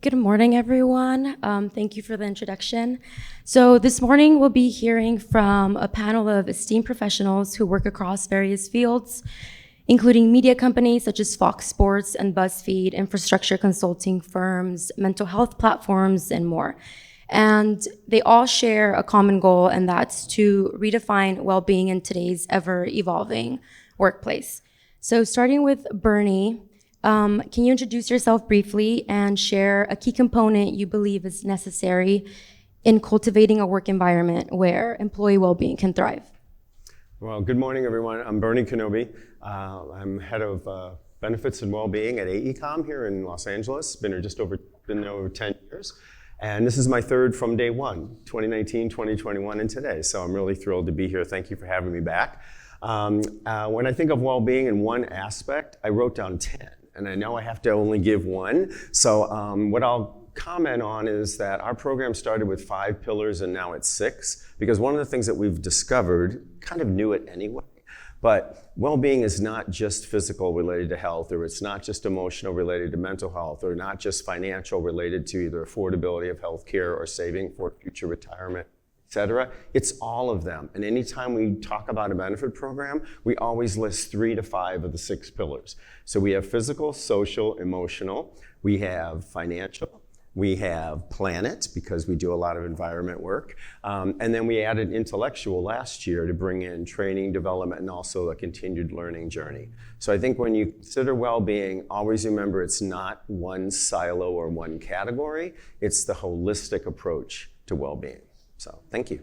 Good morning, everyone. Thank you for the introduction. So this morning we'll be hearing from a panel of esteemed professionals who work across various fields, including media companies such as Fox Sports and BuzzFeed, infrastructure consulting firms, mental health platforms, and more. And they all share a common goal, and that's to redefine well-being in today's ever-evolving workplace. So starting with Bernie, can you introduce yourself briefly and share a key component you believe is necessary in cultivating a work environment where employee well-being can thrive? Well, good morning, everyone. I'm Bernie Knobbe. I'm head of benefits and well-being at AECOM here in Los Angeles. Been over 10 years. And this is my third from day one, 2019, 2021, and today. So I'm really thrilled to be here. Thank you for having me back. When I think of well-being in one aspect, I wrote down 10. And I know I have to only give one. So what I'll comment on is that our program started with 5 pillars and now it's 6, because one of the things that we've discovered, kind of knew it anyway, but well-being is not just physical related to health, or it's not just emotional related to mental health, or not just financial related to either affordability of healthcare or saving for future retirement, etc. It's all of them. And anytime we talk about a benefit program, we always list 3 to 5 of the 6 pillars. So we have physical, social, emotional, we have financial, we have planet, because we do a lot of environment work, and then we added intellectual last year to bring in training, development, and also a continued learning journey. So I think when you consider well-being, always remember it's not one silo or one category, it's the holistic approach to well-being. So, thank you.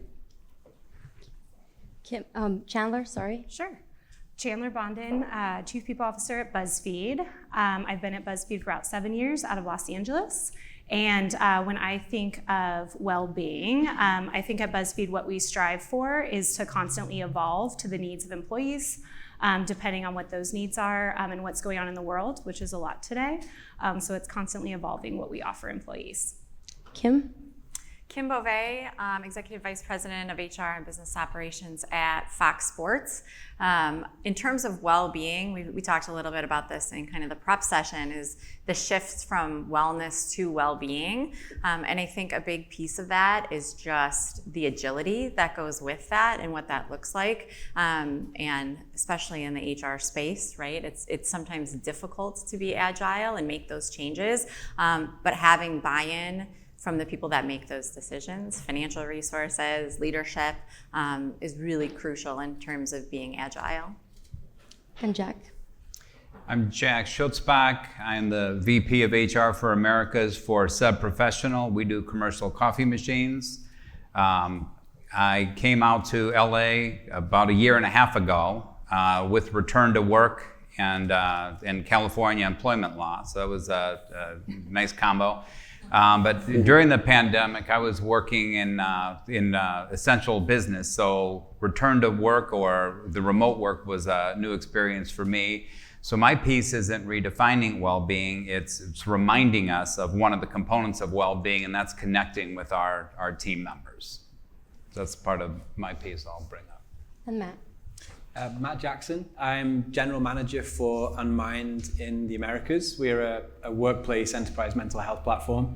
Chandler, sorry. Sure. Chandler Bondan, Chief People Officer at BuzzFeed. I've been at BuzzFeed for about 7 years out of Los Angeles. And when I think of well-being, I think at BuzzFeed what we strive for is to constantly evolve to the needs of employees, depending on what those needs are and what's going on in the world, which is a lot today. So it's constantly evolving what we offer employees. Kim Beauvais, Executive Vice President of HR and Business Operations at Fox Sports. In terms of well-being, we talked a little bit about this in kind of the prep session, is the shifts from wellness to well-being. And I think a big piece of that is just the agility that goes with that and what that looks like. And especially in the HR space, right? It's sometimes difficult to be agile and make those changes, but having buy-in from the people that make those decisions, financial resources, leadership, is really crucial in terms of being agile. And Jack. I'm Jack Schutzbach. I'm the VP of HR for Americas for Sub Professional. We do commercial coffee machines. I came out to LA about 1.5 years ago with return to work and California employment law. So that was a nice combo. But during the pandemic, I was working in essential business, so return to work or the remote work was a new experience for me. So my piece isn't redefining well-being, it's reminding us of one of the components of well-being, and that's connecting with our team members. So that's part of my piece I'll bring up. And Matt. Matt Jackson. I'm General Manager for Unmind in the Americas. We're a workplace enterprise mental health platform.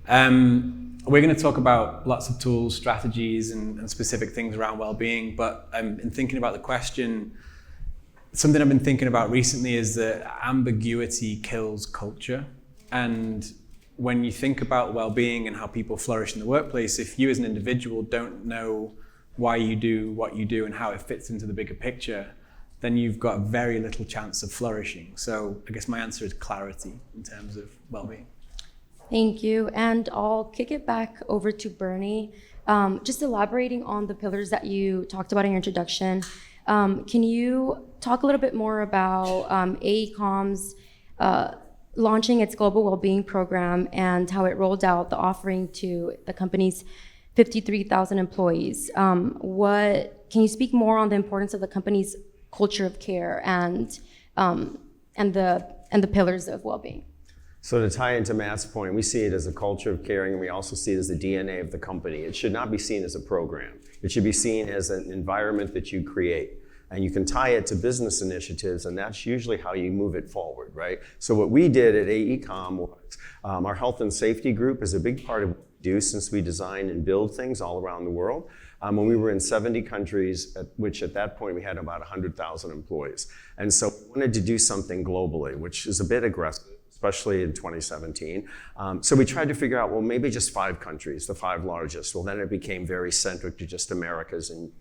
We're going to talk about lots of tools, strategies, and specific things around well-being, but in thinking about the question, something I've been thinking about recently is that ambiguity kills culture. And when you think about well-being and how people flourish in the workplace, if you as an individual don't know why you do what you do and how it fits into the bigger picture, then you've got very little chance of flourishing. So I guess my answer is clarity in terms of well-being. Thank you. And I'll kick it back over to Bernie. Just elaborating on the pillars that you talked about in your introduction, can you talk a little bit more about AECOM's launching its global well-being program and how it rolled out the offering to the company's 53,000 employees. Can you speak more on the importance of the company's culture of care and the pillars of well-being? So to tie into Matt's point, we see it as a culture of caring, and we also see it as the DNA of the company. It should not be seen as a program. It should be seen as an environment that you create. and you can tie it to business initiatives, and that's usually how you move it forward, right? So what we did at AECOM was our health and safety group is a big part of what we do since we design and build things all around the world. When we were in 70 countries, which at that point we had about 100,000 employees. And so we wanted to do something globally, which is a bit aggressive, especially in 2017. So we tried to figure out, well, maybe just 5 countries, the 5 largest. Well, then it became very centric to just Americas and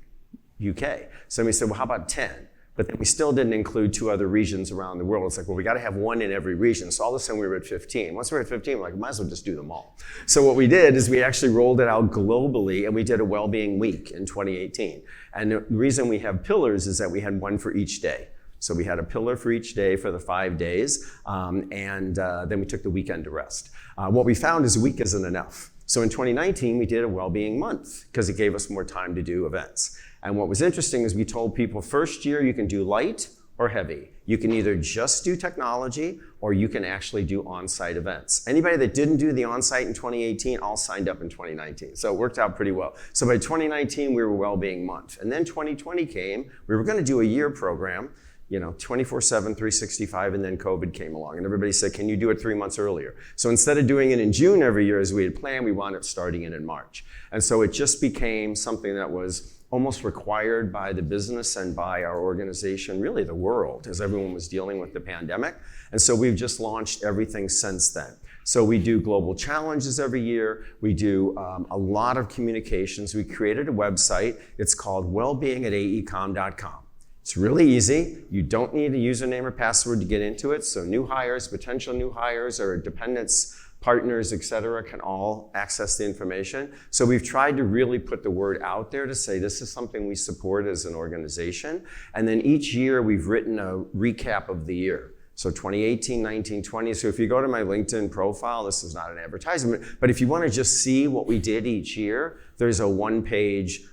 UK. So we said, well, how about 10? But then we still didn't include 2 other regions around the world. It's like, well, we got to have 1 in every region. So all of a sudden we were at 15. Once we were at 15, we're like, might as well just do them all. So what we did is we actually rolled it out globally, and we did a well-being week in 2018. And the reason we have pillars is that we had 1 for each day. So we had a pillar for each day for the 5 days, and then we took the weekend to rest. What we found is a week isn't enough. So in 2019, we did a well-being month because it gave us more time to do events. And what was interesting is we told people first year you can do light or heavy. You can either just do technology or you can actually do on-site events. Anybody that didn't do the on-site in 2018 all signed up in 2019. So it worked out pretty well. So by 2019, we were well-being month. And then 2020 came, we were gonna do a year program, 24/7, 365, and then COVID came along. And everybody said, can you do it 3 months earlier? So instead of doing it in June every year as we had planned, we wound up starting it in March. And so it just became something that was almost required by the business and by our organization, really the world, as everyone was dealing with the pandemic. And so we've just launched everything since then. So we do global challenges every year. We do a lot of communications. We created a website. It's called wellbeing@aecom.com. It's really easy. You don't need a username or password to get into it. So new hires, potential new hires, or dependents, partners, et cetera, can all access the information. So we've tried to really put the word out there to say this is something we support as an organization. And then each year we've written a recap of the year. So 2018, 19, 20. So if you go to my LinkedIn profile, this is not an advertisement, but if you want to just see what we did each year, there's a 1-page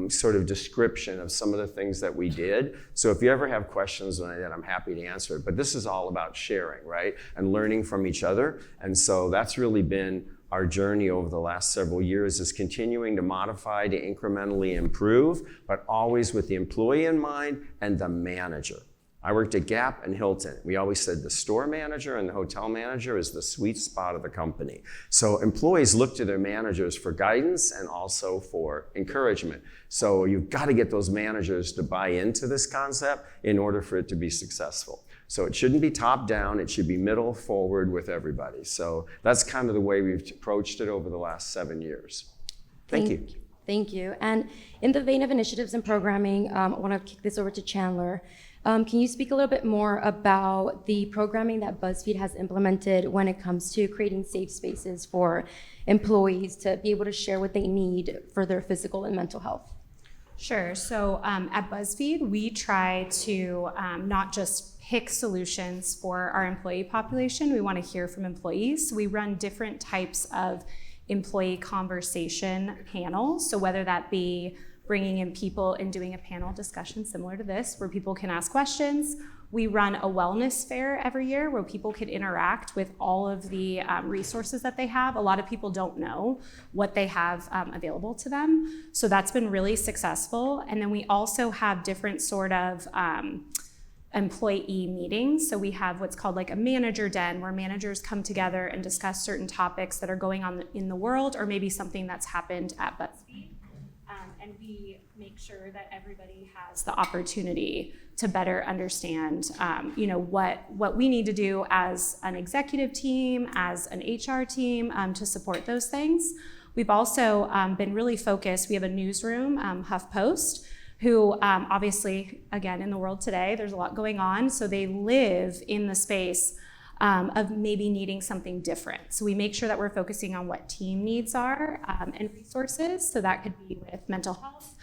sort of description of some of the things that we did. So if you ever have questions on that, I'm happy to answer it. But this is all about sharing, right? And learning from each other. And so that's really been our journey over the last several years, is continuing to modify, to incrementally improve, but always with the employee in mind and the manager. I worked at Gap and Hilton. We always said the store manager and the hotel manager is the sweet spot of the company. So employees look to their managers for guidance and also for encouragement. So you've got to get those managers to buy into this concept in order for it to be successful. So it shouldn't be top down, it should be middle forward with everybody. So that's kind of the way we've approached it over the last 7 years. Thank you. Thank you. And in the vein of initiatives and programming, I want to kick this over to Chandler. Can you speak a little bit more about the programming that BuzzFeed has implemented when it comes to creating safe spaces for employees to be able to share what they need for their physical and mental health? Sure. So at BuzzFeed, we try to not just pick solutions for our employee population. We want to hear from employees. So we run different types of employee conversation panels. So whether that be bringing in people and doing a panel discussion similar to this, where people can ask questions. We run a wellness fair every year where people can interact with all of the resources that they have. A lot of people don't know what they have available to them. So that's been really successful. And then we also have different sort of employee meetings. So we have what's called like a manager den, where managers come together and discuss certain topics that are going on in the world, or maybe something that's happened at BuzzFeed. And we make sure that everybody has the opportunity to better understand, what we need to do as an executive team, as an HR team, to support those things. We've also been really focused. We have a newsroom, HuffPost, who obviously, again, in the world today, there's a lot going on. So they live in the space of maybe needing something different. So we make sure that we're focusing on what team needs are and resources. So that could be with mental health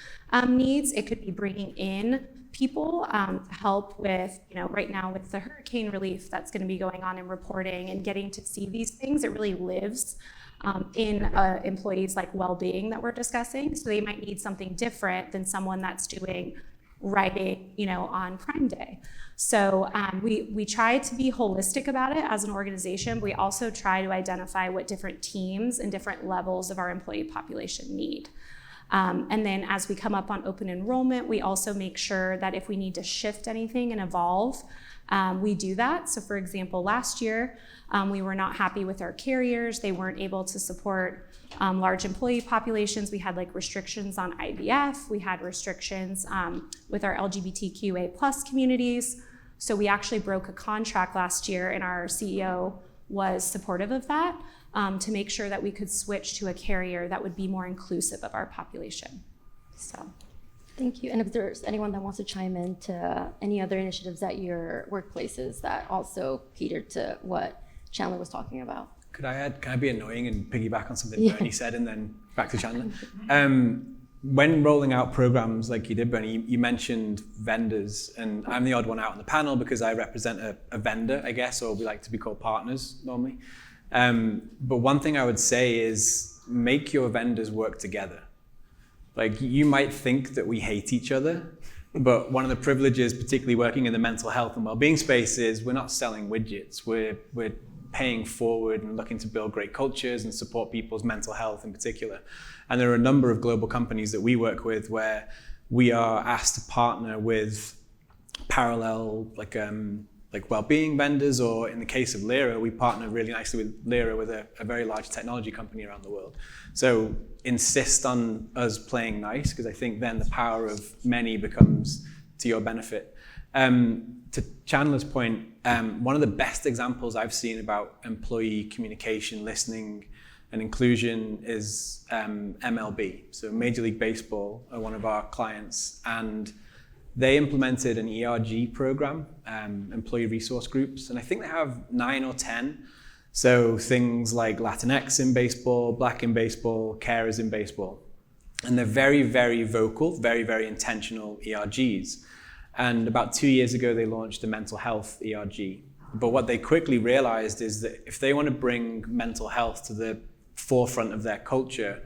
needs. It could be bringing in people to help with, right now with the hurricane relief that's going to be going on and reporting and getting to see these things. It really lives in employees like well-being that we're discussing. So they might need something different than someone that's doing writing, on Prime Day. So we try to be holistic about it as an organization. But we also try to identify what different teams and different levels of our employee population need. And then as we come up on open enrollment, we also make sure that if we need to shift anything and evolve, we do that. So for example, last year, we were not happy with our carriers. They weren't able to support large employee populations. We had like restrictions on IVF. We had restrictions with our LGBTQA plus communities. So we actually broke a contract last year, and our CEO was supportive of that to make sure that we could switch to a carrier that would be more inclusive of our population. So. Thank you. And if there's anyone that wants to chime in to any other initiatives at your workplaces that also cater to what Chandler was talking about. Can I be annoying and piggyback on something Bernie said and then back to Chandler? When rolling out programs like you did, Bernie, you mentioned vendors, and I'm the odd one out on the panel because I represent a vendor, I guess, or we like to be called partners normally. But one thing I would say is make your vendors work together. Like, you might think that we hate each other, but one of the privileges, particularly working in the mental health and well-being space, is we're not selling widgets. We're paying forward and looking to build great cultures and support people's mental health in particular. And there are a number of global companies that we work with where we are asked to partner with parallel like well-being vendors, or in the case of Lyra, we partner really nicely with Lyra, with a very large technology company around the world. So insist on us playing nice, because I think then the power of many becomes to your benefit. To Chandler's point, one of the best examples I've seen about employee communication, listening, and inclusion is MLB. So Major League Baseball are one of our clients, and they implemented an ERG program, employee resource groups, and I think they have 9 or 10. So things like Latinx in baseball, Black in baseball, carers in baseball. And they're very, very vocal, very, very intentional ERGs. And about 2 years ago, they launched a mental health ERG. But what they quickly realized is that if they want to bring mental health to the forefront of their culture,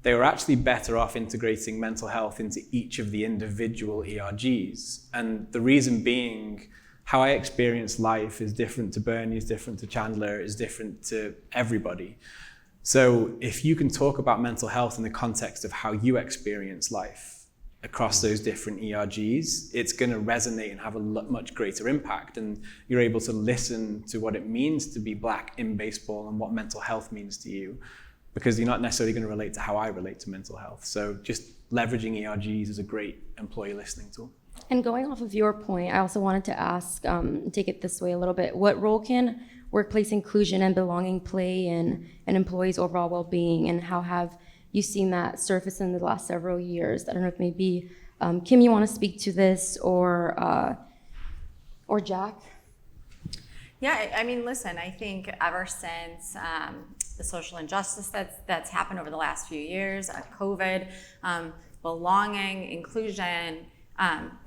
they were actually better off integrating mental health into each of the individual ERGs. And the reason being, how I experience life is different to Bernie, is different to Chandler, is different to everybody. So if you can talk about mental health in the context of how you experience life across those different ERGs, it's going to resonate and have a much greater impact. And you're able to listen to what it means to be Black in baseball and what mental health means to you, because you're not necessarily going to relate to how I relate to mental health. So just leveraging ERGs is a great employee listening tool. And going off of your point, I also wanted to ask, take it this way a little bit, what role can workplace inclusion and belonging play in an employee's overall well-being, and how have you seen that surface in the last several years? I don't know if maybe, Kim, you want to speak to this, or Jack? Yeah, I mean, listen, I think ever since the social injustice that's happened over the last few years, COVID, belonging, inclusion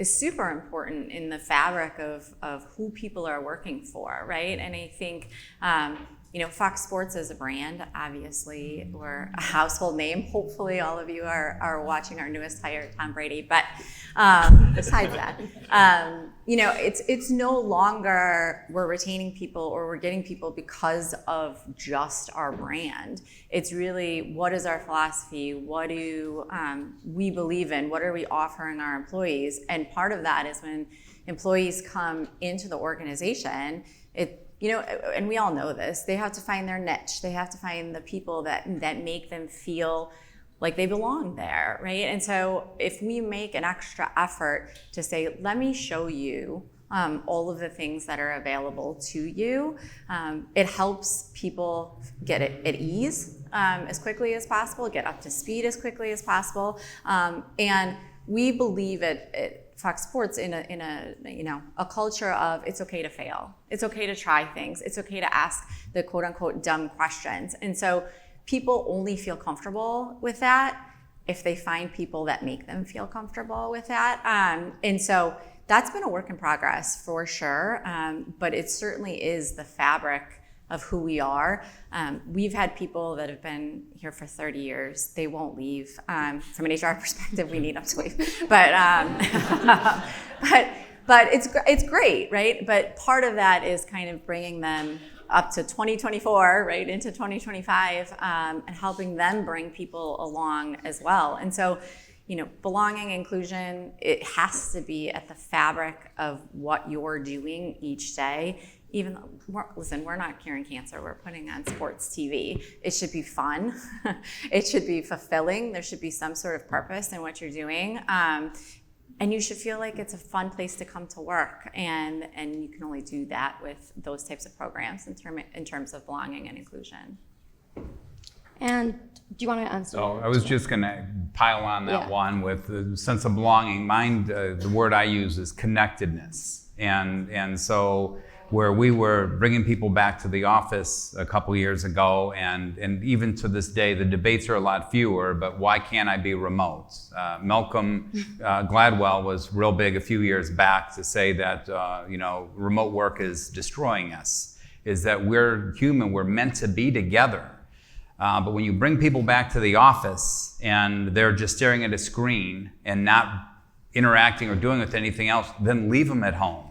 is super important in the fabric of who people are working for, right? And I think, Fox Sports is a brand, obviously. We're a household name. Hopefully all of you are watching our newest hire, Tom Brady. But besides that, it's no longer we're retaining people or we're getting people because of just our brand. It's really, what is our philosophy? What do we believe in? What are we offering our employees? And part of that is when employees come into the organization, and we all know this, they have to find their niche. They have to find the people that make them feel like they belong there, right? And so if we make an extra effort to say, let me show you all of the things that are available to you, it helps people get at ease as quickly as possible, get up to speed as quickly as possible. And we believe at Fox Sports in a culture of it's okay to fail. It's okay to try things. It's okay to ask the quote unquote dumb questions. And so people only feel comfortable with that if they find people that make them feel comfortable with that. And so that's been a work in progress for sure. But it certainly is the fabric of who we are. We've had people that have been here for 30 years. They won't leave. From an HR perspective, we need them to leave. But it's great, right? But part of that is kind of bringing them up to 2024, right, into 2025, and helping them bring people along as well. And so, belonging, inclusion, it has to be at the fabric of what you're doing each day. Even we're not curing cancer, we're putting on sports TV. It should be fun. It should be fulfilling. There should be some sort of purpose in what you're doing. And you should feel like it's a fun place to come to work. And you can only do that with those types of programs in terms of belonging and inclusion. And do you want to answer? Oh, I was just going to pile on that one with the sense of belonging. Mine, the word I use is connectedness. And so where we were bringing people back to the office a couple years ago, and even to this day, the debates are a lot fewer, but why can't I be remote? Malcolm Gladwell was real big a few years back to say that, remote work is destroying us, is that we're human, we're meant to be together. But when you bring people back to the office and they're just staring at a screen and not interacting or doing with anything else, then leave them at home.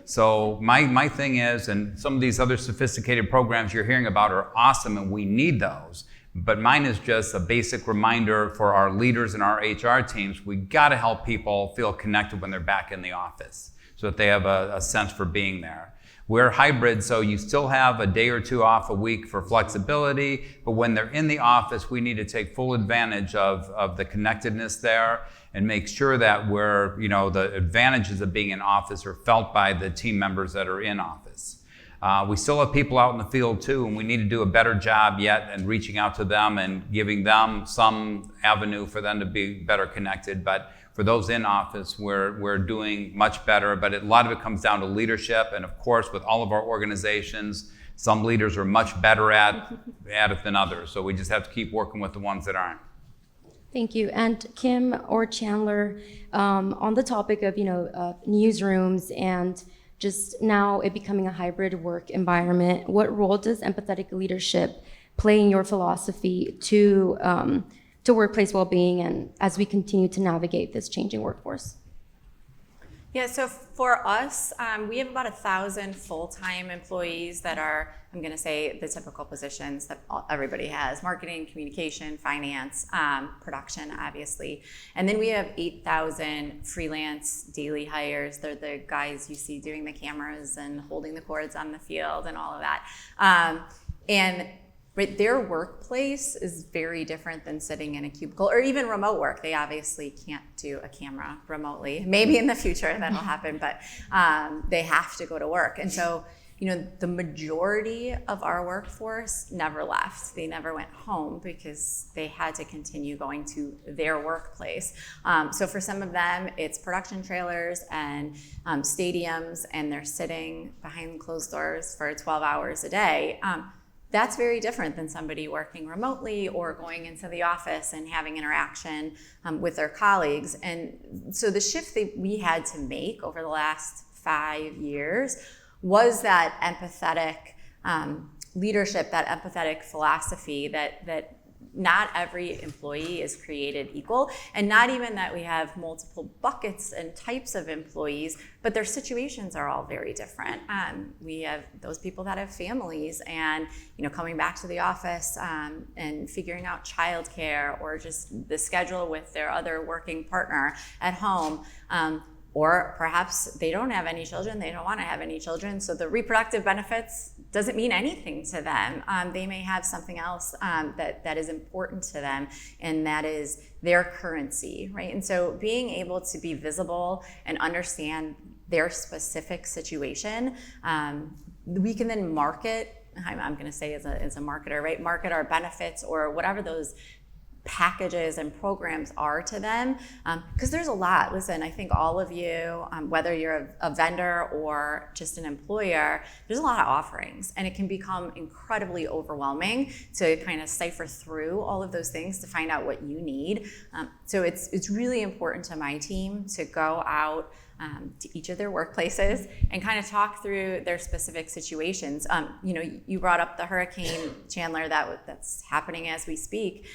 So my thing is, and some of these other sophisticated programs you're hearing about are awesome and we need those, but mine is just a basic reminder for our leaders and our HR teams, we gotta help people feel connected when they're back in the office so that they have a sense for being there. We're hybrid, so you still have a day or two off a week for flexibility, but when they're in the office, we need to take full advantage of the connectedness there and make sure that the advantages of being in office are felt by the team members that are in office. We still have people out in the field too, and we need to do a better job yet in reaching out to them and giving them some avenue for them to be better connected. But for those in office, we're doing much better, but a lot of it comes down to leadership. And of course, with all of our organizations, some leaders are much better at it than others. So we just have to keep working with the ones that aren't. Thank you. And Kim or Chandler, on the topic of newsrooms and just now it becoming a hybrid work environment, what role does empathetic leadership play in your philosophy to workplace well-being and as we continue to navigate this changing workforce? Yeah, so for us, we have about 1,000 full-time employees that are, I'm going to say, the typical positions that everybody has: marketing, communication, finance, production, obviously. And then we have 8,000 freelance daily hires. They're the guys you see doing the cameras and holding the cords on the field and all of that. Right, their workplace is very different than sitting in a cubicle or even remote work. They obviously can't do a camera remotely. Maybe in the future that'll happen, but they have to go to work. And so, the majority of our workforce never left. They never went home because they had to continue going to their workplace. So for some of them, it's production trailers and stadiums, and they're sitting behind closed doors for 12 hours a day. That's very different than somebody working remotely or going into the office and having interaction with their colleagues. And so the shift that we had to make over the last 5 years was that empathetic leadership, that empathetic philosophy that not every employee is created equal, and not even that we have multiple buckets and types of employees, but their situations are all very different. We have those people that have families and coming back to the office and figuring out childcare or just the schedule with their other working partner at home. Or perhaps they don't have any children, they don't want to have any children, so the reproductive benefits doesn't mean anything to them. They may have something else that is important to them, and that is their currency, right? And so being able to be visible and understand their specific situation, we can then market, I'm going to say as a marketer, right? Market our benefits or whatever those packages and programs are to them, because there's a lot. Listen, I think all of you, whether you're a vendor or just an employer, there's a lot of offerings, and it can become incredibly overwhelming to kind of cipher through all of those things to find out what you need. So it's really important to my team to go out to each of their workplaces and kind of talk through their specific situations. You brought up the hurricane, Chandler, that's happening as we speak.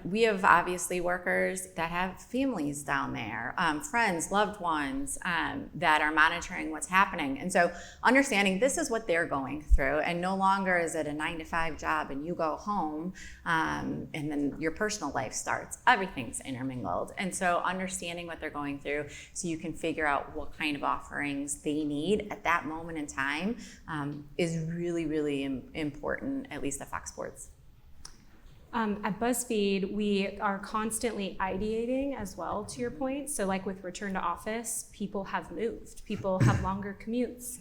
we have obviously workers that have families down there, friends, loved ones that are monitoring what's happening. And so understanding this is what they're going through, and no longer is it a 9-to-5 job and you go home and then your personal life starts. Everything's intermingled. And so understanding what they're going through so you can figure out what kind of offerings they need at that moment in time is really, really important, at least at Fox Sports. At BuzzFeed, we are constantly ideating as well, to your point. So like with return to office, people have moved. People have longer commutes.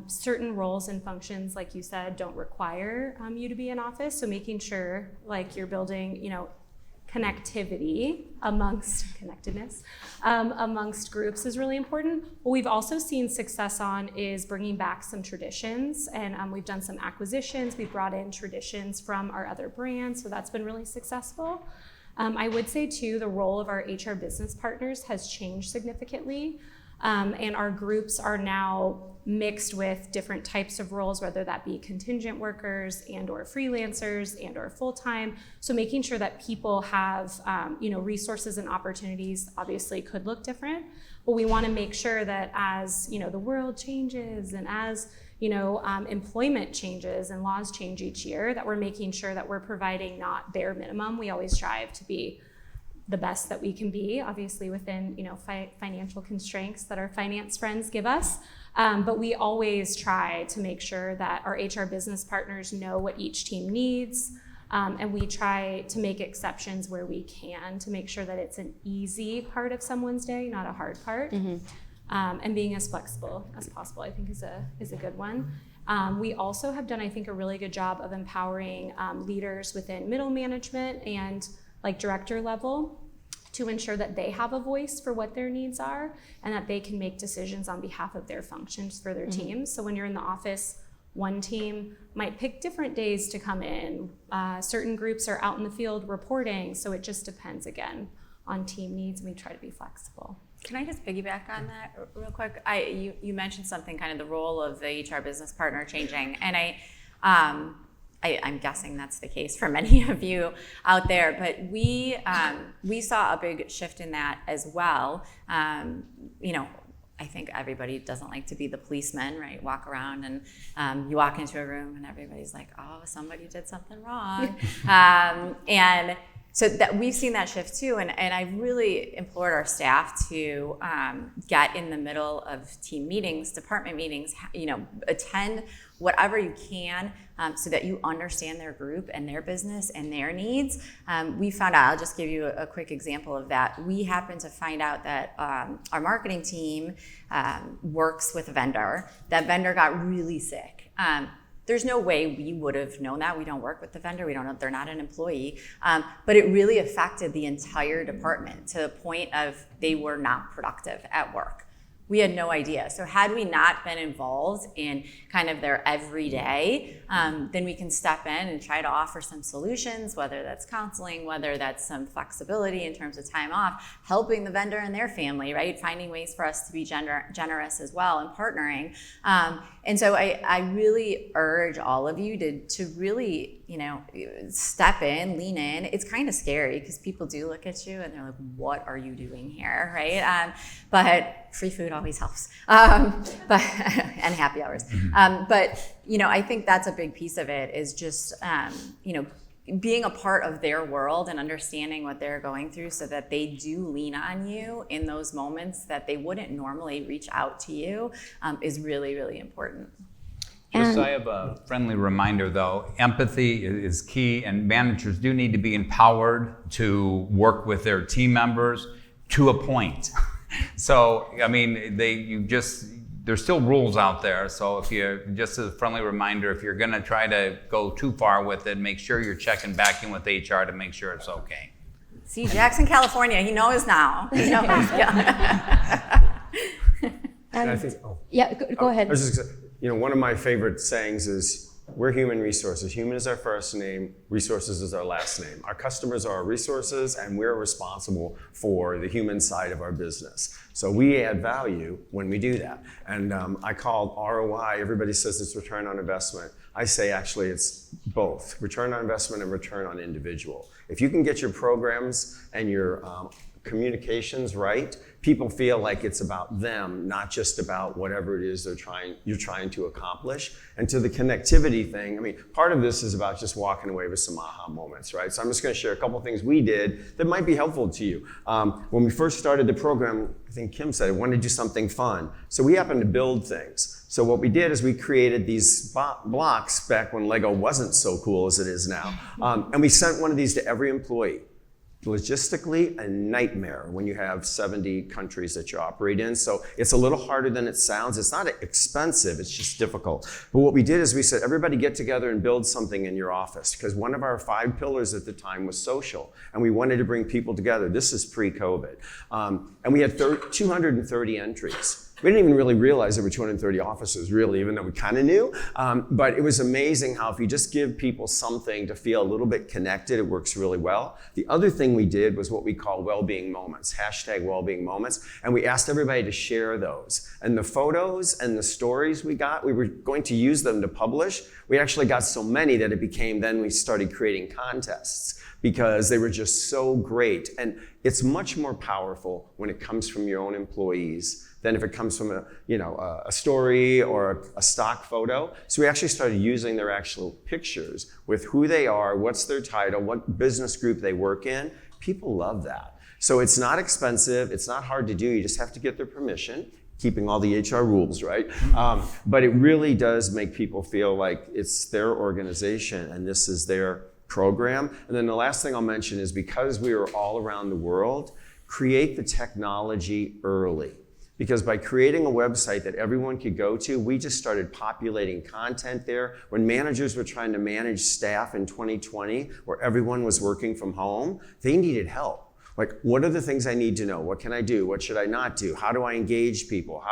Certain roles and functions, like you said, don't require you to be in office. So making sure like you're building, connectivity connectedness amongst groups is really important. What we've also seen success on is bringing back some traditions, and we've done some acquisitions. We've brought in traditions from our other brands, so that's been really successful. I would say too, the role of our HR business partners has changed significantly, and our groups are now mixed with different types of roles, whether that be contingent workers and or freelancers and or full-time. So making sure that people have resources and opportunities obviously could look different, but we want to make sure that as the world changes and as employment changes and laws change each year, that we're making sure that we're providing not bare minimum. We always strive to be the best that we can be, obviously within financial constraints that our finance friends give us. But we always try to make sure that our HR business partners know what each team needs, and we try to make exceptions where we can to make sure that it's an easy part of someone's day, not a hard part. And being as flexible as possible, I think, is a good one. We also have done, I think, a really good job of empowering leaders within middle management and like director level to ensure that they have a voice for what their needs are and that they can make decisions on behalf of their functions for their teams. So when you're in the office, one team might pick different days to come in. Certain groups are out in the field reporting, so it just depends, again, on team needs, and we try to be flexible. Can I just piggyback on that real quick? You mentioned something, kind of the role of the HR business partner changing, and I'm guessing that's the case for many of you out there, but we saw a big shift in that as well. I think everybody doesn't like to be the policeman, right? Walk around and you walk into a room and everybody's like, oh, somebody did something wrong. And so that we've seen that shift too, and I really implored our staff to get in the middle of team meetings, department meetings, attend whatever you can so that you understand their group and their business and their needs. We found out, I'll just give you a quick example of that. We happened to find out that our marketing team works with a vendor. That vendor got really sick. There's no way we would have known that. We don't work with the vendor. We don't know, they're not an employee. But it really affected the entire department to the point of they were not productive at work. We had no idea. So had we not been involved in kind of their everyday, then we can step in and try to offer some solutions, whether that's counseling, whether that's some flexibility in terms of time off, helping the vendor and their family, right? Finding ways for us to be generous as well and partnering. And so I really urge all of you to really, step in, lean in. It's kind of scary because people do look at you and they're like, what are you doing here, right? But free food always helps, and happy hours. But, I think that's a big piece of it is just, being a part of their world and understanding what they're going through so that they do lean on you in those moments that they wouldn't normally reach out to you is really, really important. Just I have a friendly reminder though, empathy is key, and managers do need to be empowered to work with their team members to a point. So, there's still rules out there. So if you're, just as a friendly reminder, if you're gonna try to go too far with it, make sure you're checking back in with HR to make sure it's okay. See, Jackson, California, he knows now. He knows. And I think, Yeah, go ahead. I was just gonna say, one of my favorite sayings is, we're human resources. Human is our first name, resources is our last name. Our customers are our resources, and we're responsible for the human side of our business. So we add value when we do that. And I call ROI, everybody says it's return on investment. I say actually it's both, return on investment and return on individual. If you can get your programs and your communications right, people feel like it's about them, not just about whatever it is you're trying to accomplish. And to the connectivity thing, I mean, part of this is about just walking away with some aha moments, right? So I'm just going to share a couple things we did that might be helpful to you. When we first started the program, I think Kim said, I wanted to do something fun. So we happened to build things. So what we did is we created these blocks back when Lego wasn't so cool as it is now. And we sent one of these to every employee. Logistically, a nightmare when you have 70 countries that you operate in. So it's a little harder than it sounds. It's not expensive, it's just difficult. But what we did is we said, everybody get together and build something in your office, because one of our 5 pillars at the time was social, and we wanted to bring people together. This is pre-COVID. And we had 230 entries. We didn't even really realize there were 230 offices, really, even though we kind of knew. But it was amazing how if you just give people something to feel a little bit connected, it works really well. The other thing we did was what we call well-being moments, hashtag well-being moments. And we asked everybody to share those. And the photos and the stories we got, we were going to use them to publish. We actually got so many that it became, then we started creating contests, because they were just so great. And it's much more powerful when it comes from your own employees than if it comes from a story or a stock photo. So we actually started using their actual pictures with who they are, what's their title, what business group they work in. People love that. So it's not expensive, it's not hard to do, you just have to get their permission, keeping all the HR rules, right? But it really does make people feel like it's their organization and this is their program. And then the last thing I'll mention is, because we are all around the world, create the technology early. Because by creating a website that everyone could go to, we just started populating content there. When managers were trying to manage staff in 2020, where everyone was working from home, they needed help. Like, what are the things I need to know? What can I do? What should I not do? How do I engage people?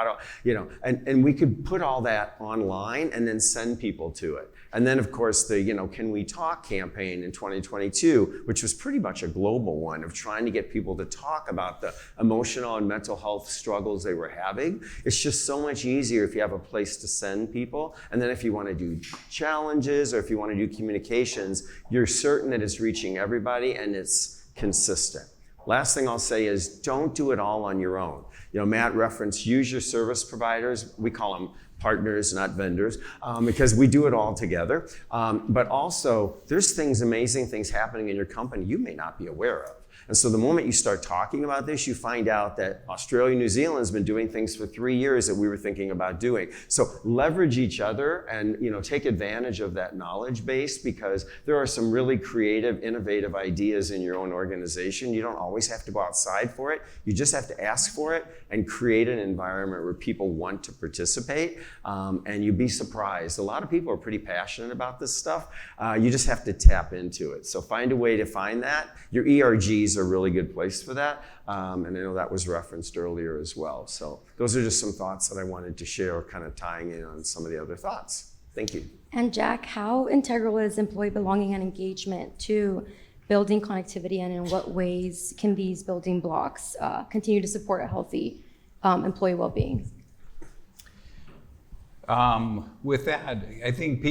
And we could put all that online and then send people to it. And then, of course, the Can We Talk campaign in 2022, which was pretty much a global one of trying to get people to talk about the emotional and mental health struggles they were having. It's just so much easier if you have a place to send people. And then if you want to do challenges or if you want to do communications, you're certain that it's reaching everybody and it's consistent. Last thing I'll say is, don't do it all on your own. Matt referenced, use your service providers. We call them partners, not vendors, because we do it all together. But also, there's amazing things happening in your company you may not be aware of. And so the moment you start talking about this, you find out that Australia, New Zealand has been doing things for 3 years that we were thinking about doing. So leverage each other and take advantage of that knowledge base, because there are some really creative, innovative ideas in your own organization. You don't always have to go outside for it. You just have to ask for it and create an environment where people want to participate. And you'd be surprised. A lot of people are pretty passionate about this stuff. You just have to tap into it. So find a way to find that. Your ERGs are a really good place for that. And I know that was referenced earlier as well. So those are just some thoughts that I wanted to share, kind of tying in on some of the other thoughts. Thank you. And Jack, how integral is employee belonging and engagement to building connectivity, and in what ways can these building blocks continue to support a healthy employee well-being? With that, I think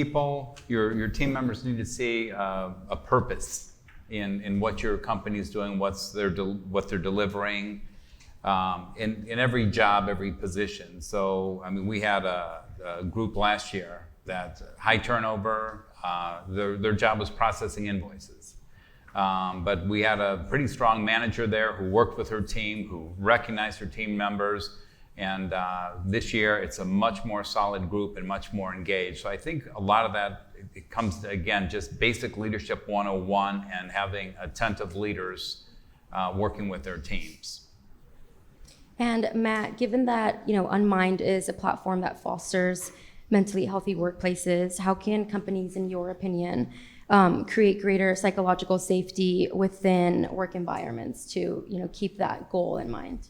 your team members need to see a purpose in what your company is doing, what they're delivering, in every job, every position. So, we had a group last year that high turnover, their job was processing invoices. But we had a pretty strong manager there who worked with her team, who recognized her team members. And this year, it's a much more solid group and much more engaged. So I think a lot of that, it comes to, again, just basic leadership 101 and having attentive leaders working with their teams. And Matt, given that Unmind is a platform that fosters mentally healthy workplaces, how can companies, in your opinion, create greater psychological safety within work environments to keep that goal in mind?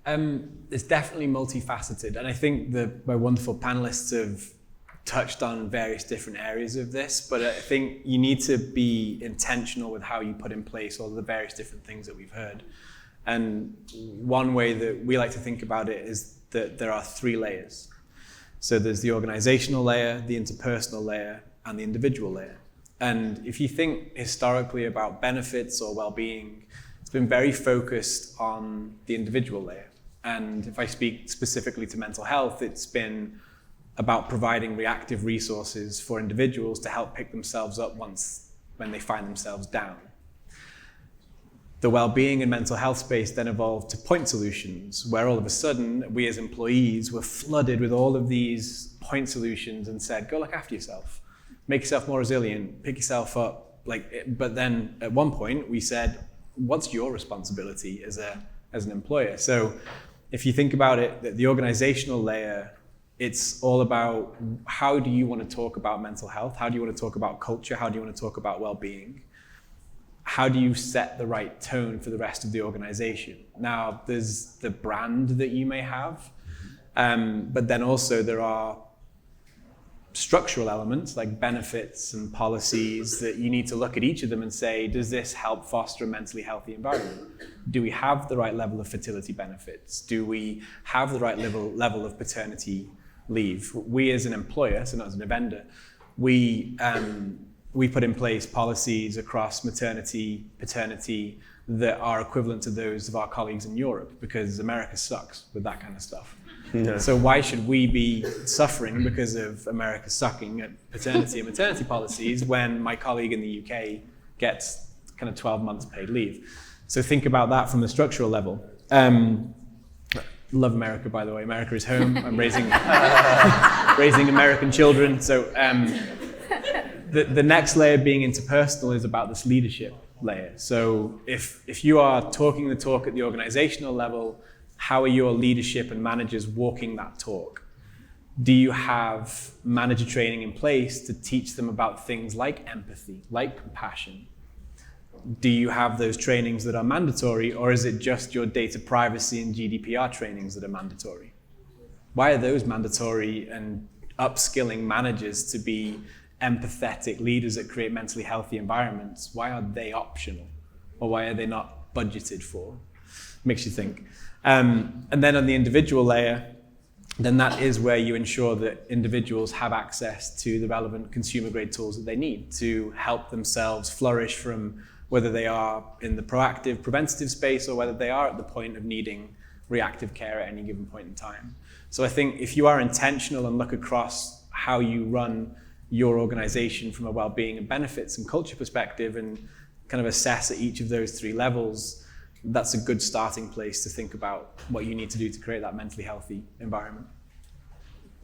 It's definitely multifaceted, and I think my wonderful panelists have touched on various different areas of this, but I think you need to be intentional with how you put in place all the various different things that we've heard. And one way that we like to think about it is that there are 3 layers. So there's the organizational layer, the interpersonal layer, and the individual layer. And if you think historically about benefits or well-being, it's been very focused on the individual layer. And if I speak specifically to mental health, it's been about providing reactive resources for individuals to help pick themselves up when they find themselves down. The well-being and mental health space then evolved to point solutions, where all of a sudden we as employees were flooded with all of these point solutions and said, go look after yourself, make yourself more resilient, pick yourself up. But then at one point we said, what's your responsibility as an employer? So if you think about it, the organizational layer, it's all about how do you want to talk about mental health? How do you want to talk about culture? How do you want to talk about well-being? How do you set the right tone for the rest of the organization? Now, there's the brand that you may have, but then also there are structural elements like benefits and policies that you need to look at each of them and say, does this help foster a mentally healthy environment? Do we have the right level of fertility benefits? Do we have the right level of paternity leave? We as an employer, so not as a vendor, we put in place policies across maternity, paternity that are equivalent to those of our colleagues in Europe, because America sucks with that kind of stuff. Yeah. So why should we be suffering because of America sucking at paternity and maternity policies when my colleague in the UK gets kind of 12 months paid leave? So think about that from the structural level. Love America, by the way. America is home. I'm raising American children. So the next layer being interpersonal is about this leadership layer. So if you are talking the talk at the organizational level, how are your leadership and managers walking that talk? Do you have manager training in place to teach them about things like empathy, like compassion? Do you have those trainings that are mandatory, or is it just your data privacy and GDPR trainings that are mandatory? Why are those mandatory and upskilling managers to be empathetic leaders that create mentally healthy environments? Why are they optional? Or why are they not budgeted for? Makes you think. And then on the individual layer, then that is where you ensure that individuals have access to the relevant consumer grade tools that they need to help themselves flourish, from whether they are in the proactive, preventative space or whether they are at the point of needing reactive care at any given point in time. So I think if you are intentional and look across how you run your organization from a well-being and benefits and culture perspective and kind of assess at each of those 3 levels, that's a good starting place to think about what you need to do to create that mentally healthy environment.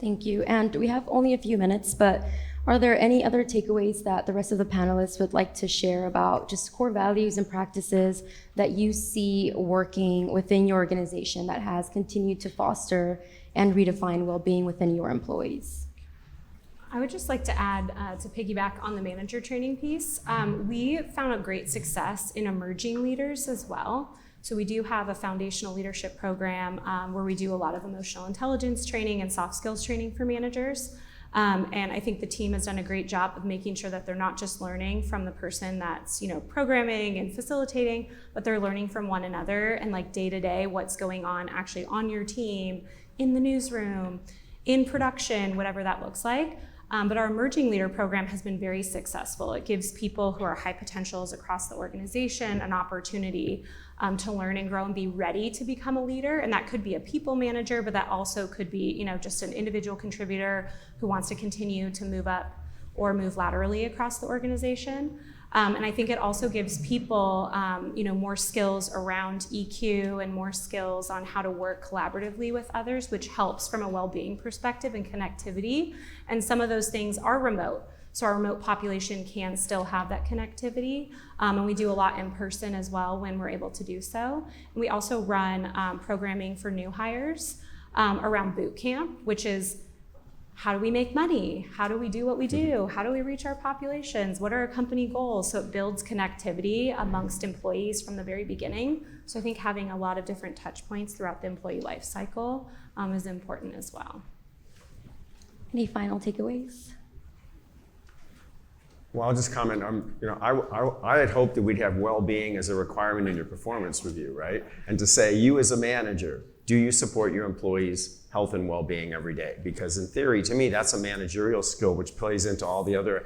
Thank you. And we have only a few minutes, but are there any other takeaways that the rest of the panelists would like to share about just core values and practices that you see working within your organization that has continued to foster and redefine well-being within your employees? I would just like to add, to piggyback on the manager training piece, we found a great success in emerging leaders as well. So we do have a foundational leadership program where we do a lot of emotional intelligence training and soft skills training for managers. And I think the team has done a great job of making sure that they're not just learning from the person that's, programming and facilitating, but they're learning from one another and like day to day what's going on actually on your team, in the newsroom, in production, whatever that looks like. But our emerging leader program has been very successful. It gives people who are high potentials across the organization an opportunity to learn and grow and be ready to become a leader. And that could be a people manager, but that also could be, just an individual contributor who wants to continue to move up or move laterally across the organization. And I think it also gives people, more skills around EQ and more skills on how to work collaboratively with others, which helps from a well-being perspective and connectivity. And some of those things are remote. So our remote population can still have that connectivity. And we do a lot in person as well when we're able to do so. And we also run programming for new hires around boot camp, which is how do we make money? How do we do what we do? How do we reach our populations? What are our company goals? So it builds connectivity amongst employees from the very beginning. So I think having a lot of different touch points throughout the employee life cycle is important as well. Any final takeaways? Well, I'll just comment. I had hoped that we'd have well-being as a requirement in your performance review, right? And to say, you as a manager, do you support your employees' health and well-being every day? Because in theory, to me, that's a managerial skill which plays into all the other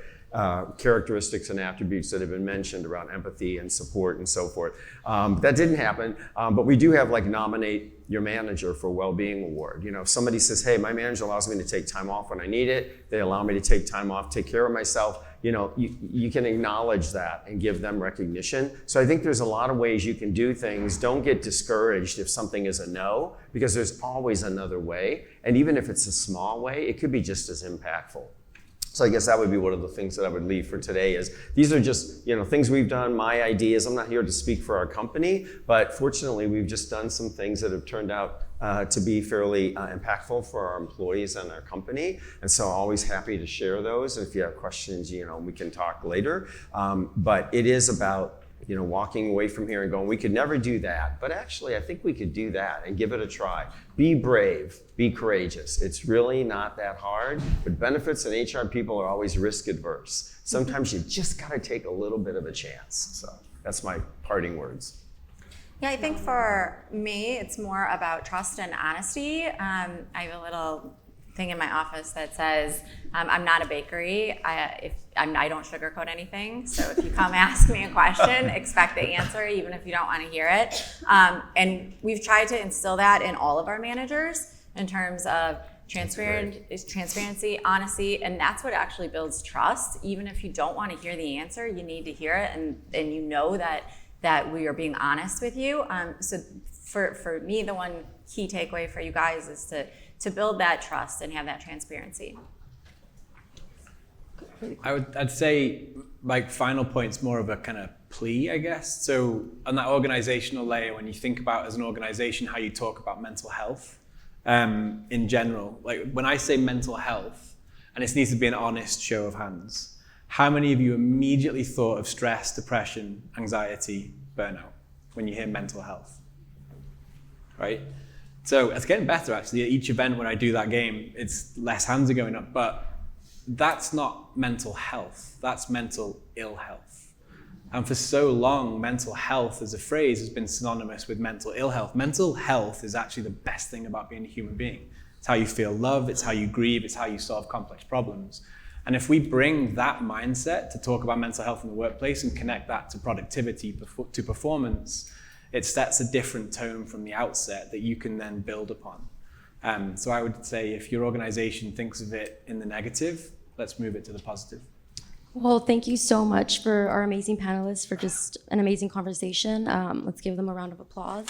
characteristics and attributes that have been mentioned around empathy and support and so forth. That didn't happen, but we do have like nominate your manager for well-being award. If somebody says, hey, my manager allows me to take time off when I need it, they allow me to take time off, take care of myself, you can acknowledge that and give them recognition. So I think there's a lot of ways you can do things. Don't get discouraged if something is a no, because there's always another way. And even if it's a small way, it could be just as impactful. So I guess that would be one of the things that I would leave for today is these are just things we've done, my ideas. I'm not here to speak for our company, but fortunately we've just done some things that have turned out to be fairly impactful for our employees and our company. And so always happy to share those. And if you have questions, we can talk later. But it is about walking away from here and going, we could never do that. But actually, I think we could do that and give it a try. Be brave, be courageous. It's really not that hard, but benefits and HR people are always risk adverse. Sometimes you just gotta take a little bit of a chance. So that's my parting words. Yeah, I think for me, it's more about trust and honesty. I have a little thing in my office that says, I'm not a bakery. I don't sugarcoat anything. So if you come ask me a question, expect the answer, even if you don't want to hear it. And we've tried to instill that in all of our managers in terms of transparency, honesty, and that's what actually builds trust. Even if you don't want to hear the answer, you need to hear it, and you know that we are being honest with you. So for me, the one key takeaway for you guys is to build that trust and have that transparency. I'd say like final point's more of a kind of plea, I guess. So on that organizational layer, when you think about as an organization how you talk about mental health in general, like when I say mental health, and this needs to be an honest show of hands, how many of you immediately thought of stress, depression, anxiety, burnout when you hear mental health, right? So it's getting better actually. At each event when I do that game, it's less hands are going up, but that's not mental health, that's mental ill health. And for so long, mental health as a phrase has been synonymous with mental ill health. Mental health is actually the best thing about being a human being. It's how you feel love, it's how you grieve, it's how you solve complex problems. And if we bring that mindset to talk about mental health in the workplace and connect that to productivity, to performance, it sets a different tone from the outset that you can then build upon. So I would say if your organization thinks of it in the negative, let's move it to the positive. Well, thank you so much for our amazing panelists for just an amazing conversation. Let's give them a round of applause.